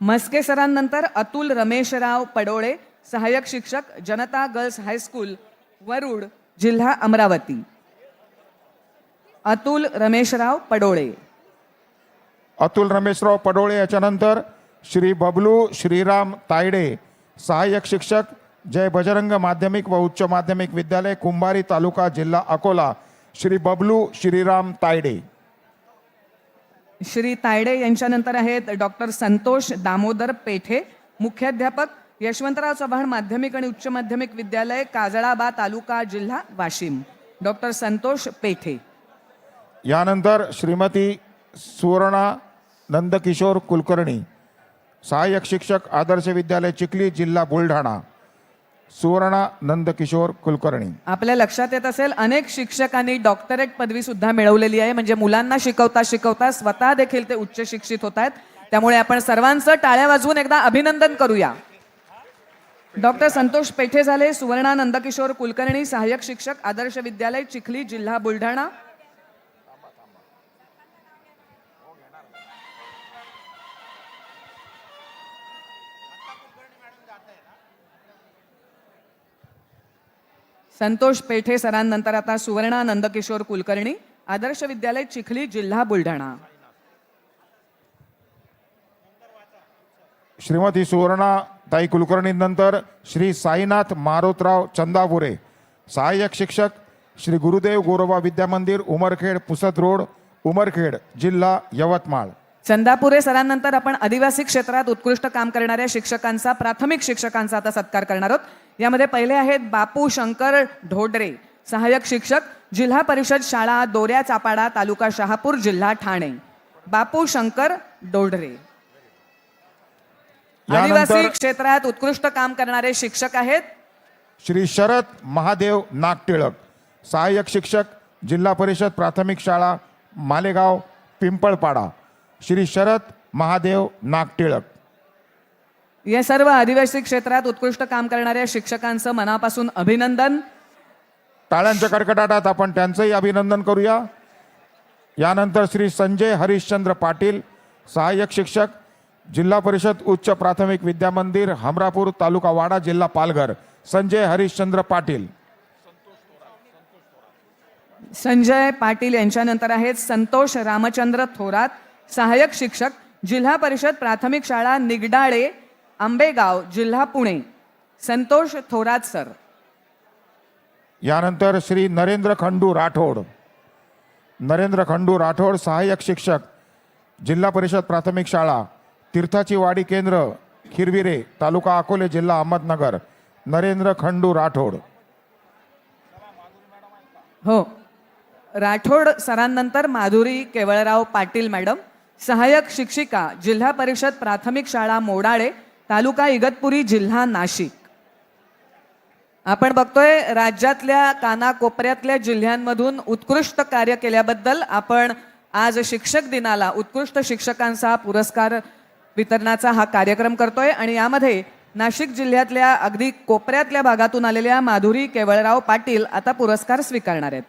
मस्के सरांनंतर अतुल रमेशराव पडोळे, सहाय्यक शिक्षक, जनता गर्ल्स हायस्कूल, वरुड, जिल्हा अमरावती. अतुल रमेशराव पडोळे. अतुल रमेशराव पडोळे याच्यानंतर श्री बबलू श्रीराम तायडे, सहाय्यक शिक्षक, जय बजरंग माध्यमिक व उच्च माध्यमिक विद्यालय, कुंभारी, तालुका, जिल्हा अकोला. श्री बबलू श्रीराम तायडे. श्री तायडे यांच्यानंतर आहेत डॉक्टर संतोष दामोदर पेठे, मुख्याध्यापक, यशवंतराव चव्हाण माध्यमिक आणि उच्च माध्यमिक विद्यालय, काजळाबा, तालुका, जिल्हा वाशिम. डॉक्टर संतोष पेठे. यानंतर श्रीमती सुवर्णा नंदकिशोर कुलकर्णी, सहाय्यक शिक्षक, आदर्श विद्यालय, चिखली, जिल्हा बुलढाणा. सुवर्णा नंदकिशोर कुलकर्णी. आपल्या लक्षात येत असेल अनेक शिक्षकांनी डॉक्टरेट पदवी सुद्धा मिळवलेली आहे, म्हणजे मुलांना शिकवता शिकवता स्वतः देखील ते उच्च शिक्षित होत आहेत. त्यामुळे आपण सर्वांचं टाळ्या वाजवून एकदा अभिनंदन करूया. डॉक्टर संतोष पेठे झाले, सुवर्णा नंदकिशोर कुलकर्णी, सहाय्यक शिक्षक, आदर्श विद्यालय, चिखली, जिल्हा बुलढाणा. संतोष पेठे सरांनंतर आता सुवर्णा नंदकिशोर कुलकर्णी, आदर्श विद्यालय, चिखली, जिल्हा बुलढाणा. श्रीमती सुवर्णा ताई कुलकर्णी नंतर श्री साईनाथ मारोतराव चंदापुरे, सहाय्यक शिक्षक, श्री गुरुदेव गोरोबा विद्या मंदिर, उमरखेड, पुसद रोड, उमरखेड, जिल्हा यवतमाळ. चंदापुरे सरांनंतर आपण आदिवासी क्षेत्रात उत्कृष्ट काम करणाऱ्या शिक्षकांचा, प्राथमिक शिक्षकांचा आता सत्कार करणार आहोत. यामध्ये पहिले आहेत बापू शंकर ढोडरे, सहाय्यक शिक्षक, जिल्हा परिषद शाळा, दोऱ्या चापाडा, तालुका शहापूर, जिल्हा ठाणे. बापू शंकर ढोडरे. आदिवासी क्षेत्रात उत्कृष्ट काम करणारे शिक्षक आहेत श्री शरद महादेव नागटिळक, सहाय्यक शिक्षक, जिल्हा परिषद प्राथमिक शाळा, मालेगाव, पिंपळपाडा. श्री शरद महादेव नागटिळक. या सर्व आदिवासी क्षेत्रात उत्कृष्ट काम करणाऱ्या शिक्षकांचं मनापासून अभिनंदन. टाळ्यांच्या कडकडाटात आपण त्यांचंही अभिनंदन करूया. यानंतर श्री संजय हरिश्चंद्र पाटील, सहाय्यक शिक्षक, जिल्हा परिषद उच्च प्राथमिक विद्या मंदिर, हमरापूर, तालुका वाडा, जिल्हा पालघर. संजय हरिश्चंद्र पाटील. संजय पाटील यांच्यानंतर आहेत संतोष रामचंद्र थोरात, सहाय्यक शिक्षक, जिल्हा परिषद प्राथमिक शाळा, निगडाळे, आंबेगाव, जिल्हा पुणे. संतोष थोरात सर. यानंतर श्री नरेंद्र खंडू राठोड. नरेंद्र खंडू राठोड, सहाय्यक शिक्षक, जिल्हा परिषद प्राथमिक शाळा, तीर्थाची वाडी केंद्र, खिरविरे, तालुका अकोले, जिल्हा अहमदनगर. नरेंद्र खंडू राठोड. हो, राठोड सरांनंतर माधुरी केवळराव पाटील मॅडम, सहाय्यक शिक्षिका, जिल्हा परिषद प्राथमिक शाळा, मोडाळे, तालुका इगतपुरी, जिल्हा नाशिक. आपण बघतोय राज्यातल्या कानाकोपऱ्यातल्या जिल्ह्यांमधून उत्कृष्ट कार्य केल्याबद्दल आपण आज शिक्षक दिनाला उत्कृष्ट शिक्षकांचा पुरस्कार वितरणाचा हा कार्यक्रम करतोय आणि यामध्ये नाशिक जिल्ह्यातल्या अगदी कोपऱ्यातल्या भागातून आलेल्या माधुरी केवळराव पाटील आता पुरस्कार स्वीकारणार आहेत.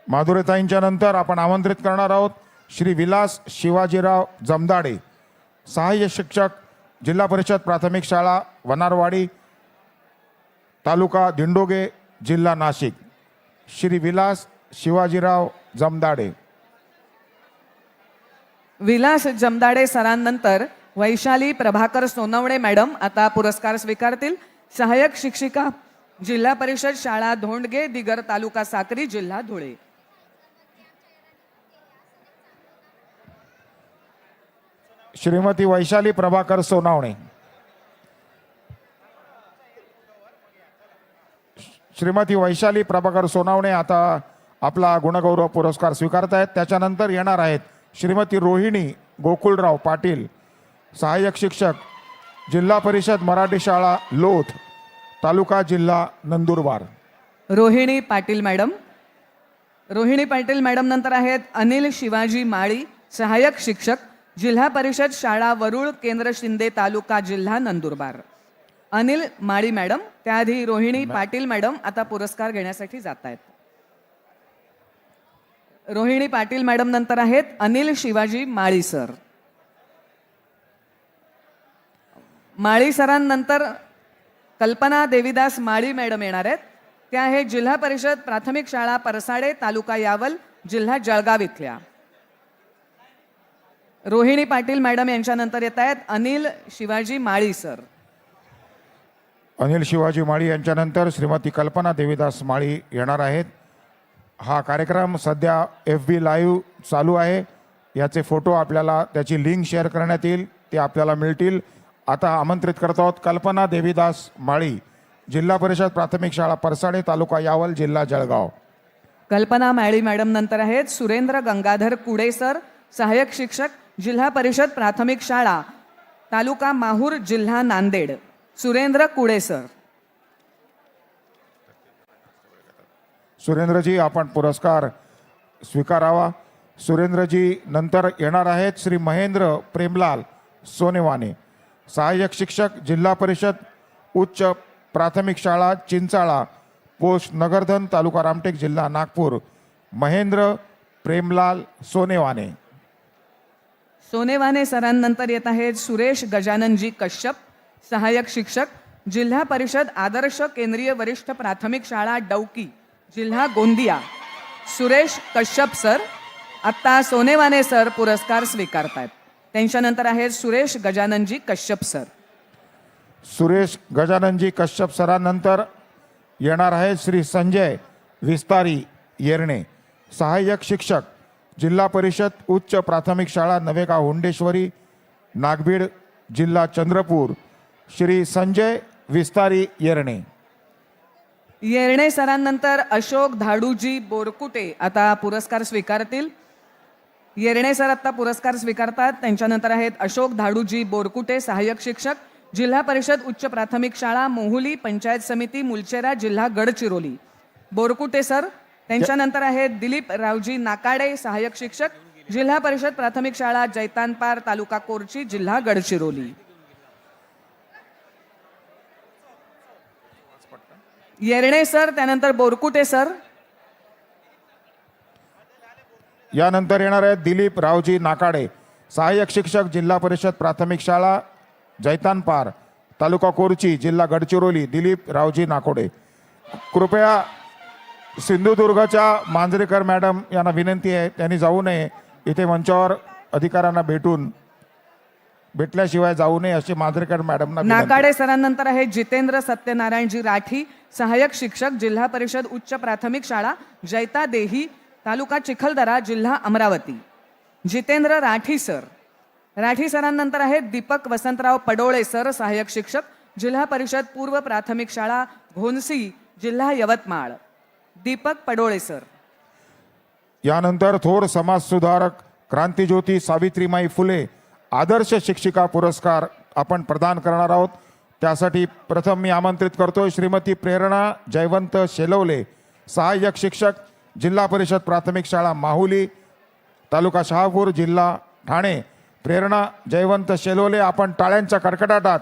माधुरीताईंच्या नंतर आपण आमंत्रित करणार आहोत श्री विलास शिवाजीराव जमदाडे, सहाय्य शिक्षक, जिल्हा परिषद प्राथमिक शाळा वनारवाडी, तालुका दिंडोगे, जिल्हा नाशिक. श्री विलास शिवाजीराव जमदाडे. विलास जमदाडे सरांनंतर वैशाली प्रभाकर सोनवणे मॅडम आता पुरस्कार स्वीकारतील. सहाय्यक शिक्षिका, जिल्हा परिषद शाळा धोंडगे, दिगर तालुका साक्री, जिल्हा धुळे. श्रीमती वैशाली प्रभाकर सोनावणे. श्रीमती वैशाली प्रभाकर सोनावणे आता आपला गुणगौरव पुरस्कार स्वीकारतायत. त्याच्यानंतर येणार आहेत श्रीमती रोहिणी गोकुळराव पाटील, सहाय्यक शिक्षक, जिल्हा परिषद मराठी शाळा लोथ, तालुका जिल्हा नंदुरबार. रोहिणी पाटील मॅडम. रोहिणी पाटील मॅडम नंतर आहेत अनिल शिवाजी माळी, सहाय्यक शिक्षक, जिल्हा परिषद शाळा वरुळ, केंद्र शिंदे तालुका, जिल्हा नंदुरबार. अनिल माळी मॅडम, त्याआधी रोहिणी पाटील मॅडम आता पुरस्कार घेण्यासाठी जात आहेत. रोहिणी पाटील मॅडम नंतर आहेत अनिल शिवाजी माळी सर. माळी सरांनंतर कल्पना देवीदास माळी मॅडम येणार आहेत. त्या आहेत जिल्हा परिषद प्राथमिक शाळा परसाडे, तालुका यावल, जिल्हा जळगाव इथल्या. रोहिणी पाटील मॅडम यांच्यानंतर येत आहेत अनिल शिवाजी माळी सर. अनिल शिवाजी माळी यांच्यानंतर श्रीमती कल्पना देवीदास माळी येणार आहेत. हा कार्यक्रम सध्या FB लाईव्ह चालू आहे. याचे फोटो आपल्याला, त्याची लिंक शेअर करण्यात येईल, ते आपल्याला मिळतील. आता आमंत्रित करत आहोत कल्पना देवीदास माळी, जिल्हा परिषद प्राथमिक शाळा परसाडे, तालुका यावल, जिल्हा जळगाव. कल्पना माळी मॅडम नंतर आहेत सुरेंद्र गंगाधर कुडे सर, सहाय्यक शिक्षक, जिल्हा परिषद प्राथमिक शाळा तालुका माहूर, जिल्हा नांदेड. सुरेंद्र कुडे सर. सुरेंद्रजी आपण पुरस्कार स्वीकारावा. सुरेंद्रजी नंतर येणार आहेत श्री महेंद्र प्रेमलाल सोनेवाने, सहाय्यक शिक्षक, जिल्हा परिषद उच्च प्राथमिक शाळा चिंचाळा, पोस्ट नगरधन, तालुका रामटेक, जिल्हा नागपूर. महेंद्र प्रेमलाल सोनेवाने. सोनेवाने सरांनंतर येत आहेत सुरेश गजाननजी कश्यप, सहाय्यक शिक्षक, जिल्हा परिषद आदर्श केंद्रीय वरिष्ठ प्राथमिक शाळा डौकी, जिल्हा गोंदिया. सुरेश कश्यप सर. आत्ता सोनेवाने सर पुरस्कार स्वीकारतायत. त्यांच्यानंतर आहेत सुरेश गजाननजी कश्यप सर. सुरेश गजाननजी कश्यप सरांनंतर येणार आहेत श्री संजय विस्तारी येरणे, सहाय्यक शिक्षक, जिल्हा परिषद उच्च प्राथमिक शाळा नवेगाव हुंडेश्वरी, नागभीड, जिल्हा चंद्रपूर. श्री संजय विस्तारी येरणे. येरणे सरांनंतर अशोक धाडूजी बोरकुटे आता पुरस्कार स्वीकारतील. येरणे सर आता पुरस्कार स्वीकारतात. त्यांच्यानंतर आहेत अशोक धाडूजी बोरकुटे, सहाय्यक शिक्षक, जिल्हा परिषद उच्च प्राथमिक शाळा मोहुली, पंचायत समिती मुलचेरा, जिल्हा गडचिरोली. बोरकुटे सर. त्यांच्यानंतर आहेत दिलीप रावजी नाकाडे, सहाय्यक शिक्षक, जिल्हा परिषद प्राथमिक शाळा जैतानपार, तालुका कोरची, जिल्हा गडचिरोली. येरणे सर, त्यानंतर बोरकुटे सर. यानंतर येणार आहेत दिलीप रावजी नाकाडे, सहाय्यक शिक्षक, जिल्हा परिषद प्राथमिक शाळा जैतानपार, तालुका कोरची, जिल्हा गडचिरोली. दिलीप रावजी नाकोडे. कृपया सिंधुदुर्गच्या मांजरेकर मॅडम यांना विनंती आहे, त्यांनी जाऊ नये. इथे मंचावर अधिकाऱ्यांना भेटल्याशिवाय जाऊ नये अशी मांजरेकर मॅडमना विनंती. नाकाडे सरांनंतर आहे जितेंद्र सत्यनारायणजी राठी, सहाय्यक शिक्षक, जिल्हा परिषद उच्च प्राथमिक शाळा जैता देही, तालुका चिखलदरा, जिल्हा अमरावती. जितेंद्र राठी सर. राठी सरांनंतर आहेत दीपक वसंतराव पडोळे सर, सहाय्यक शिक्षक, जिल्हा परिषद पूर्व प्राथमिक शाळा घोनसी, जिल्हा यवतमाळ. दीपक पडोळे सर. यानंतर थोर समाजसुधारक क्रांतिज्योती सावित्रीमाई फुले आदर्श शिक्षिका पुरस्कार आपण प्रदान करणार आहोत. त्यासाठी प्रथम मी आमंत्रित करतोय श्रीमती प्रेरणा जयवंत शेलवले, सहाय्यक शिक्षक, जिल्हा परिषद प्राथमिक शाळा माहुली, तालुका शहापूर, जिल्हा ठाणे. प्रेरणा जयवंत शेलवले, आपण टाळ्यांच्या कडकडाटात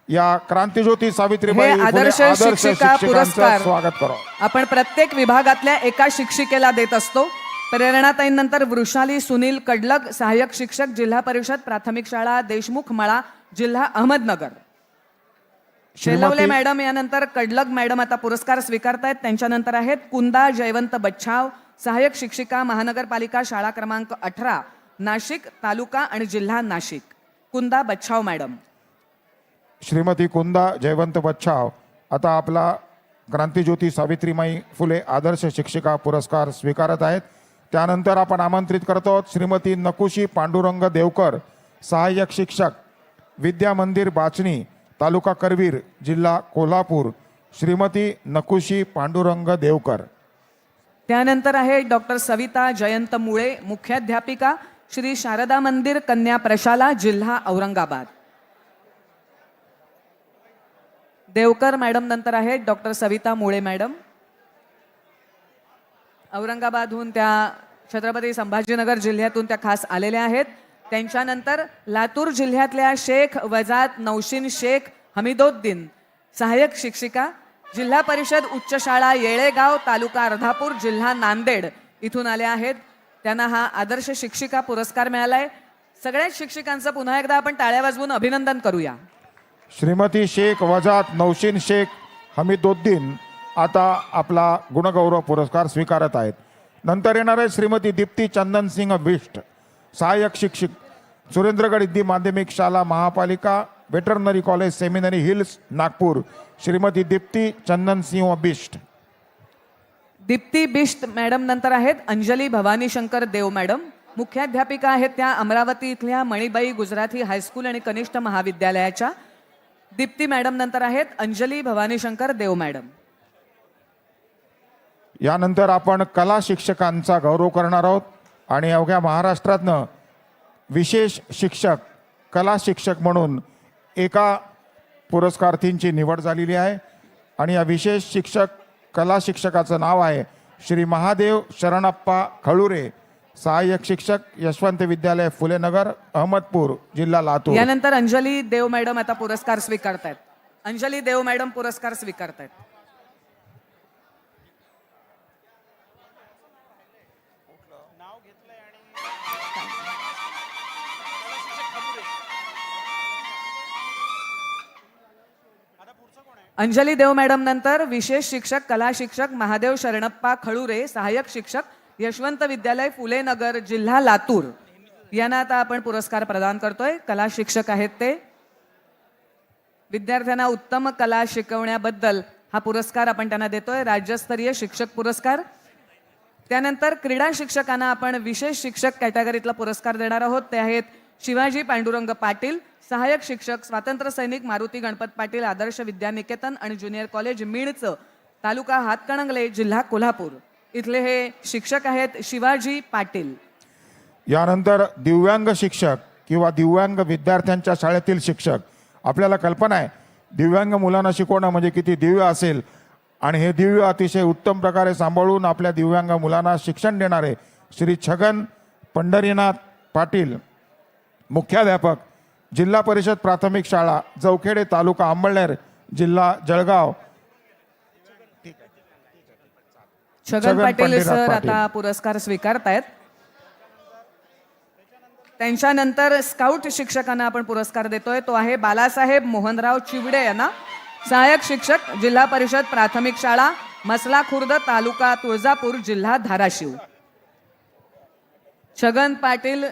या क्रांतिज्योती सावित्रीबाई हे फुले आदर्श आदर्श शिक्षिका शिक्षकांचं पुरस्कार स्वागत करा. आपण प्रत्येक विभागातल्या एका शिक्षिकेला देत असतो. प्रेरणाताईंनंतर वृषाली सुनील कडलग, सहाय्यक शिक्षक, जिल्हा परिषद प्राथमिक शाळा देशमुख मळा, जिल्हा अहमदनगर. शेलवले मॅडम यानंतर कडलग मॅडम आता पुरस्कार स्वीकारतायत. त्यांच्यानंतर आहेत कुंदा जयवंत बच्छाव, सहाय्यक शिक्षिका, महानगरपालिका शाळा क्रमांक 18 नाशिक, तालुका आणि जिल्हा नाशिक. कुंदा बच्छाव मॅडम. श्रीमती कुंदा जयवंत बच्छाव आता आपला क्रांतिज्योती सावित्रीबाई फुले आदर्श शिक्षिका पुरस्कार स्वीकारत आहेत. त्यानंतर आपण आमंत्रित करतो श्रीमती नकुशी पांडुरंग देवकर, सहाय्यक शिक्षक, विद्या मंदिर बाचणी, तालुका करवीर, जिल्हा कोल्हापूर. श्रीमती नकुशी पांडुरंग देवकर. त्यानंतर आहे डॉक्टर सविता जयंत मुळे, मुख्याध्यापिका, श्री शारदा मंदिर कन्या प्रशाला, जिल्हा औरंगाबाद. देवकर मॅडम नंतर आहेत डॉक्टर सविता मुळे मॅडम. औरंगाबादहून त्या छत्रपती संभाजीनगर जिल्ह्यातून त्या खास आलेल्या आहेत. त्यांच्यानंतर लातूर जिल्ह्यातल्या शेख वजात नौशीन शेख हमीदोद्दीन, सहाय्यक शिक्षिका, जिल्हा परिषद उच्च शाळा येळेगाव, तालुका अर्धापूर, जिल्हा नांदेड इथून आल्या आहेत. त्यांना हा आदर्श शिक्षिका पुरस्कार मिळालाय. सगळ्याच शिक्षिकांचं पुन्हा एकदा आपण टाळ्या वाजवून अभिनंदन करूया. श्रीमती शेख वजात नौशीन शेख हमीदोद्दीन आता आपला गुणगौरव पुरस्कार स्वीकारत आहेत. नंतर येणार आहे श्रीमती दीप्ती चंदन सिंह बिष्ट, सहाय्यक शिक्षक, सुरेंद्रगड हिंदी माध्यमिक शाळा महापालिका, veterinary college seminary hills, Nagpur. Shrimati Deepti Chandan Singh Bisht. Deepti Bisht madam नंतर आहेत अंजली भवानी शंकर देव मॅडम, मुख्याध्यापिका आहेत त्या अमरावती इथल्या मणिबाई गुजराती हायस्कूल आणि कनिष्ठ महाविद्यालयाच्या. दीप्ती मॅडम नंतर आहेत अंजली भवानी शंकर देव मॅडम. यानंतर आपण कला शिक्षकांचा गौरव करणार आहोत आणि अवघ्या महाराष्ट्रातनं विशेष शिक्षक, कला शिक्षक म्हणून एका पुरस्कार्थींची निवड झालेली आहे आणि या विशेष शिक्षक, कला शिक्षकाचं नाव आहे श्री महादेव शरणप्पा खळुरे, सहाय्यक शिक्षक, यशवंत विद्यालय फुलेनगर, अहमदपूर, जिल्हा लातूर. यानंतर अंजली देव मॅडम आता पुरस्कार स्वीकारतायत. अंजली देव मॅडम पुरस्कार स्वीकारतायत. अंजली देव मॅडम नंतर विशेष शिक्षक, कला शिक्षक महादेव शरणप्पा खळुरे, सहाय्यक शिक्षक, यशवंत विद्यालय फुले नगर, जिल्हा लातूर यांना आता आपण पुरस्कार प्रदान करतोय. कला शिक्षक आहेत ते. विद्यार्थ्यांना उत्तम कला शिकवण्याबद्दल हा पुरस्कार आपण त्यांना देतोय, राज्यस्तरीय शिक्षक पुरस्कार. त्यानंतर क्रीडा शिक्षकांना आपण विशेष शिक्षक कॅटेगरीतला पुरस्कार देणार आहोत. ते आहेत शिवाजी पांडुरंग पाटील, सहाय्यक शिक्षक, स्वातंत्र्य सैनिक मारुती गणपत पाटील आदर्श विद्यानिकेतन आणि ज्युनियर कॉलेज मिणच, तालुका हातकणंगले, जिल्हा कोल्हापूर इथले हे शिक्षक आहेत शिवाजी पाटील. यानंतर दिव्यांग शिक्षक किंवा दिव्यांग विद्यार्थ्यांच्या शाळेतील शिक्षक. आपल्याला कल्पना आहे दिव्यांग मुलांना शिकवणं म्हणजे किती दिव्य असेल आणि हे दिव्य अतिशय उत्तम प्रकारे सांभाळून आपल्या दिव्यांग मुलांना शिक्षण देणारे श्री छगन पंढरीनाथ पाटील, मुख्याध्यापक, जिल्हा परिषद प्राथमिक शाळा जवखेडे, तालुका अंबळनेर, जिल्हा जळगाव. छगन पाटील पंढरीनाथ सर पाटील. आता पुरस्कार स्वीकारतायत. त्यांच्यानंतर स्काउट शिक्षकांना आपण पुरस्कार देतोय. तो आहे बालासाहेब मोहनराव चिवडे यांना, सहाय्यक शिक्षक, जिल्हा परिषद प्राथमिक शाळा मसला खुर्द, तालुका तुळजापूर, जिल्हा धाराशिव. छगन पाटील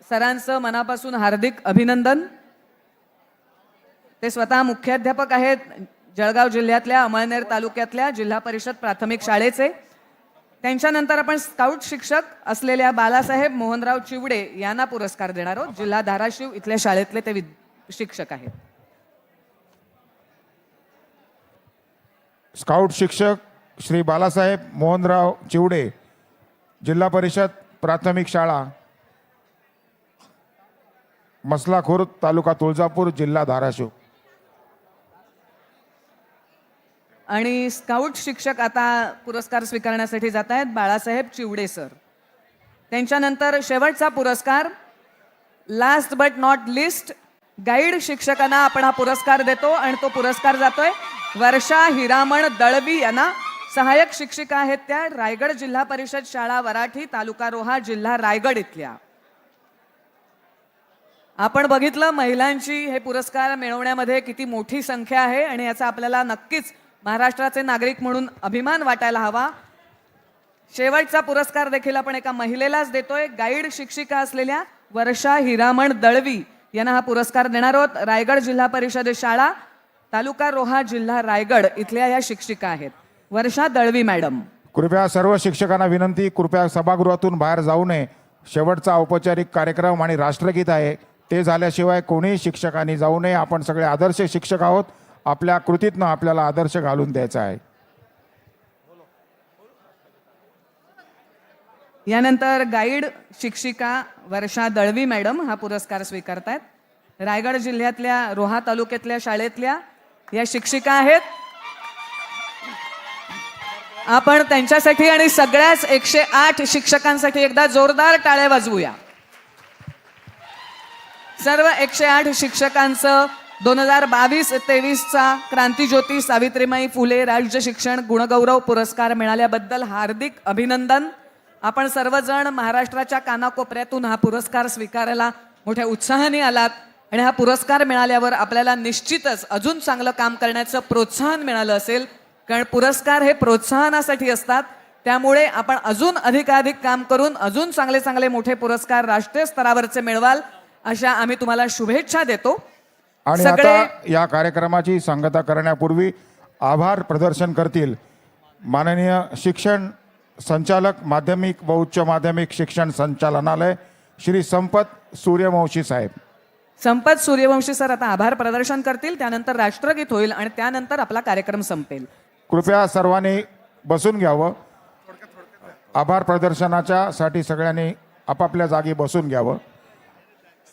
सरांचं मनापासून हार्दिक अभिनंदन. ते स्वतः मुख्याध्यापक आहेत जळगाव जिल्ह्यातल्या अमळनेर तालुक्यातल्या जिल्हा परिषद प्राथमिक शाळेचे. त्यांच्यानंतर आपण स्काउट शिक्षक असलेल्या बालासाहेब मोहनराव चिवडे यांना पुरस्कार देणार आहोत. जिल्हा धाराशिव इथल्या शाळेतले ते शिक्षक आहेत. स्काउट शिक्षक श्री बालासाहेब मोहनराव चिवडे, जिल्हा परिषद प्राथमिक शाळा मसलाखुर्द तालुका तुळजापूर जिल्हा धाराशिव. आणि स्काउट शिक्षक आता पुरस्कार स्वीकारण्यासाठी जात आहेत बाळासाहेब चिवडे सर. त्यांच्यानंतर शेवटचा पुरस्कार last but not list guide शिक्षकांना आपण हा पुरस्कार देतो आणि तो पुरस्कार जातोय वर्षा हिरामण दळवी यांना. सहाय्यक शिक्षिका आहेत त्या रायगड जिल्हा परिषद शाळा वराठी तालुका रोहा जिल्हा रायगड इथल्या. आपण बघितलं महिलांची हे पुरस्कार मिळवण्यामध्ये किती मोठी संख्या आहे आणि याचा आपल्याला नक्कीच महाराष्ट्राचे नागरिक म्हणून अभिमान वाटायला हवा. शेवटचा पुरस्कार देखील आपण एका महिलेलाच देतोय. गाईड शिक्षिका असलेल्या वर्षा हिरामण दळवी यांना हा पुरस्कार देणार आहोत. रायगड जिल्हा परिषद शाळा तालुका रोहा जिल्हा रायगड इथल्या या शिक्षिका आहेत. वर्षा दळवी मॅडम. कृपया सर्व शिक्षकांना विनंती, कृपया सभागृहातून बाहेर जाऊ नये. शेवटचा औपचारिक कार्यक्रम आणि राष्ट्रगीत आहे, ते झाल्याशिवाय कोणीही शिक्षकांनी जाऊ नये. आपण सगळे आदर्श शिक्षक आहोत. आपल्या कृतीतनं आपल्याला आदर्श घालून द्यायचा आहे. यानंतर गाईड शिक्षिका वर्षा दळवी मॅडम हा पुरस्कार स्वीकारतायत. रायगड जिल्ह्यातल्या रोहा तालुक्यातल्या शाळेतल्या या शिक्षिका आहेत. आपण त्यांच्यासाठी आणि सगळ्याच 108 शिक्षकांसाठी एकदा जोरदार टाळ्या वाजवूया. सर्व 108 शिक्षकांचं 2022-23चा क्रांतीज्योती सावित्रीबाई फुले राज्य शिक्षण गुणगौरव पुरस्कार मिळाल्याबद्दल हार्दिक अभिनंदन. आपण सर्वजण महाराष्ट्राच्या कानाकोपऱ्यातून हा पुरस्कार स्वीकारायला मोठ्या उत्साहाने आलात आणि हा पुरस्कार मिळाल्यावर आपल्याला निश्चितच अजून चांगलं काम करण्याचं प्रोत्साहन मिळालं असेल. कारण पुरस्कार हे प्रोत्साहनासाठी असतात, त्यामुळे आपण अजून अधिकाधिक काम करून अजून चांगले चांगले मोठे पुरस्कार राष्ट्रीय स्तरावरचे मिळवाल अशा आम्ही तुम्हाला शुभेच्छा देतो. आणि आता या कार्यक्रमाची सांगता करण्यापूर्वी आभार प्रदर्शन करतील माननीय शिक्षण संचालक माध्यमिक व उच्च माध्यमिक शिक्षण संचालनालय श्री संपत सूर्यवंशी साहेब. संपत सूर्यवंशी सर आता आभार प्रदर्शन करतील, त्यानंतर राष्ट्रगीत होईल आणि त्यानंतर आपला कार्यक्रम संपेल. कृपया सर्वांनी बसून घ्यावं. आभार प्रदर्शनाच्या साठी सगळ्यांनी आपापल्या जागी बसून घ्यावं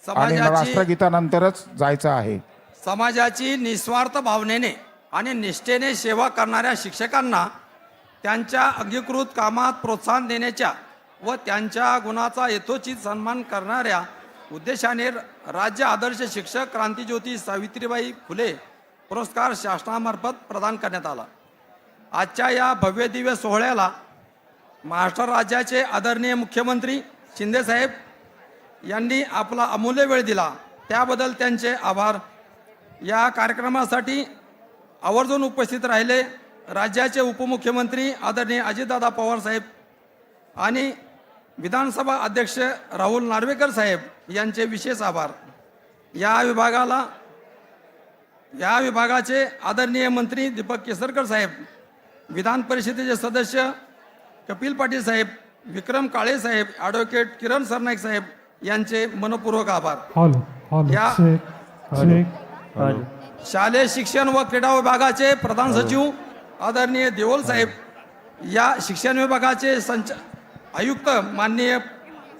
आणि राष्ट्रगीतानंतरच जायचं आहे. समाजाची निस्वार्थ भावनेने आणि निष्ठेने सेवा करणाऱ्या शिक्षकांना त्यांच्या अंगीकृत कामात प्रोत्साहन देण्याच्या व त्यांच्या गुणाचा यथोचित सन्मान करणाऱ्या उद्देशाने राज्य आदर्श शिक्षक क्रांतीज्योती सावित्रीबाई फुले पुरस्कार शासनामार्फत प्रदान करण्यात आला. आजच्या या भव्य दिव्य सोहळ्याला महाराष्ट्र राज्याचे आदरणीय मुख्यमंत्री शिंदेसाहेब यांनी आपला अमूल्य वेळ दिला, त्याबद्दल त्यांचे आभार. या कार्यक्रमासाठी आवर्जून उपस्थित राहिले राज्याचे उपमुख्यमंत्री आदरणीय अजितदादा पवार साहेब आणि विधानसभा अध्यक्ष राहुल नार्वेकर साहेब यांचे विशेष आभार. या विभागाचे आदरणीय मंत्री दीपक केसरकर साहेब, विधान परिषदेचे सदस्य कपिल पाटील साहेब, विक्रम काळे साहेब, ॲडव्होकेट किरण सरनाईक साहेब यांचे मनपूर्वक आभार. शालेय शिक्षण व क्रीडा विभागाचे प्रधान सचिव आदरणीय देवल साहेब, या शिक्षण विभागाचे आयुक्त माननीय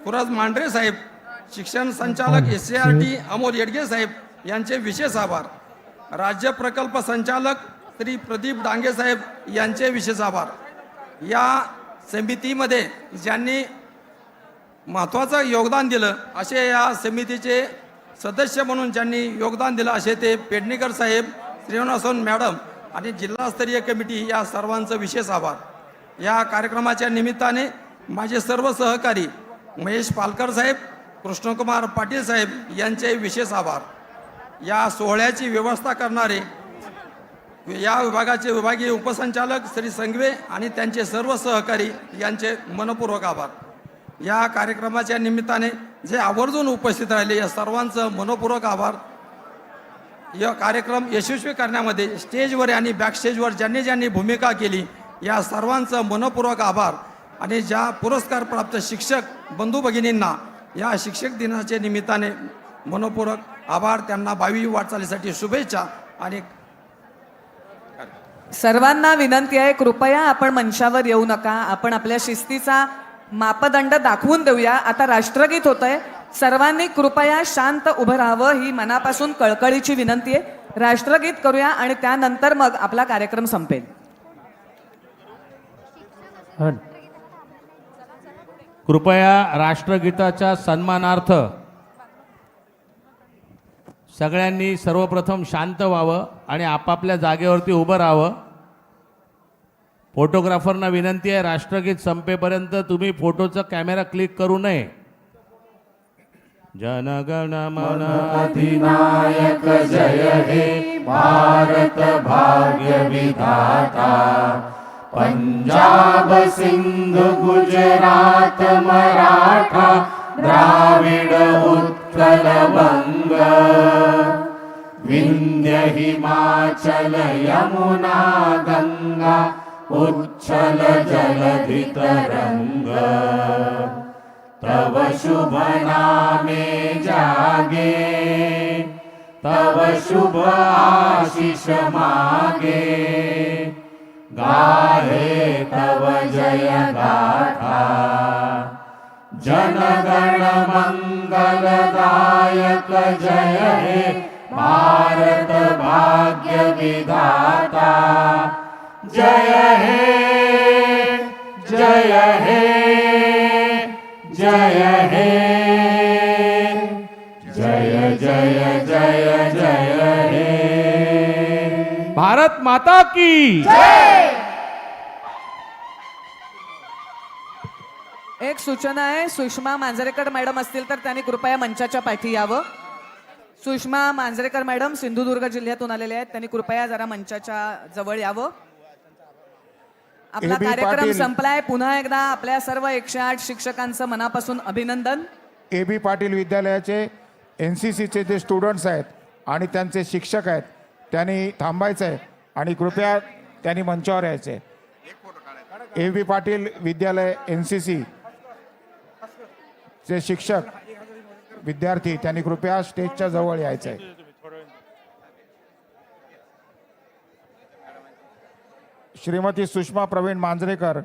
पुरज मांढरे साहेब, शिक्षण संचालक SCRT अमोल येडगे साहेब यांचे विशेष आभार. राज्य प्रकल्प संचालक श्री प्रदीप डांगे साहेब यांचे विशेष आभार. या समितीमध्ये ज्यांनी महत्त्वाचं योगदान दिलं असे या समितीचे सदस्य म्हणून ज्यांनी योगदान दिलं असे ते पेडणेकर साहेब, श्रीनिवासन मॅडम आणि जिल्हास्तरीय कमिटी या सर्वांचं विशेष आभार. या कार्यक्रमाच्या निमित्ताने माझे सर्व सहकारी महेश पालकर साहेब, कृष्णकुमार पाटील साहेब यांचे विशेष आभार. या सोहळ्याची व्यवस्था करणारे या विभागाचे विभागीय उपसंचालक श्री संघवे आणि त्यांचे सर्व सहकारी यांचे मनपूर्वक आभार. या कार्यक्रमाच्या निमित्ताने जे आवर्जून उपस्थित राहिले या सर्वांचं मनपूर्वक आभार. या कार्यक्रम यशस्वी करण्यामध्ये स्टेजवर आणि बॅकस्टेजवर ज्यांनी ज्यांनी भूमिका केली या सर्वांचं मनपूर्वक आभार. आणि ज्या पुरस्कार प्राप्त शिक्षक बंधू भगिनींना या शिक्षक दिनाच्या निमित्ताने मनपूर्वक आभार. त्यांना भावी वाटचालीसाठी शुभेच्छा. आणि सर्वांना विनंती आहे, कृपया आपण मंचावर येऊ नका. आपण आपल्या शिस्तीचा मापदंड दाखवून देऊया. आता राष्ट्रगीत होतंय, सर्वांनी कृपया शांत उभं राहावं ही मनापासून कळकळीची विनंती आहे. राष्ट्रगीत करूया आणि त्यानंतर मग आपला कार्यक्रम संपेल. कृपया राष्ट्रगीताच्या सन्मानार्थ सगळ्यांनी सर्वप्रथम शांत व्हावं आणि आपापल्या जागेवरती उभं राहावं. फोटोग्राफरना विनंती आहे, राष्ट्रगीत संपेपर्यंत तुम्ही फोटोचा कॅमेरा क्लिक करू नये. जनगण मन अधिनायक जय हे भारत भाग्य विधाता. पंजाब सिंध गुजरात मराठा द्राविड उत्कल बंग. विंध्य हिमाचल यमुना गंगा उच्छल जलधि तरंग. तव शुभ नामे जागे तव शुभ आशीष मागे. गाहे तव जय गाथा जनगण मंगलदायक जय हे भारत भाग्य विधाता. जय हे जय हे जय हे जय जय जय जय हे. भारत माता की एक सूचना आहे, सुषमा मांजरेकर मॅडम असतील तर त्यांनी कृपया मंचाच्या पाठी यावं. सुषमा मांजरेकर मॅडम सिंधुदुर्ग जिल्ह्यातून आलेले आहेत, त्यांनी कृपया जरा मंचाच्या जवळ यावं. आपला AB कार्यक्रम पाटील. संपलाय. पुन्हा एकदा आपल्या सर्व 108 शिक्षकांचं मनापासून अभिनंदन. AB पाटील विद्यालयाचे NCCचे जे स्टुडंट्स आहेत आणि त्यांचे शिक्षक आहेत त्यांनी थांबायचं आहे आणि कृपया त्यांनी मंचावर यायचं आहे. AB पाटील विद्यालय NCC चे शिक्षक विद्यार्थी त्यांनी कृपया स्टेजच्या जवळ यायचं आहे. श्रीमती सुषमा प्रवीण मांजरेकर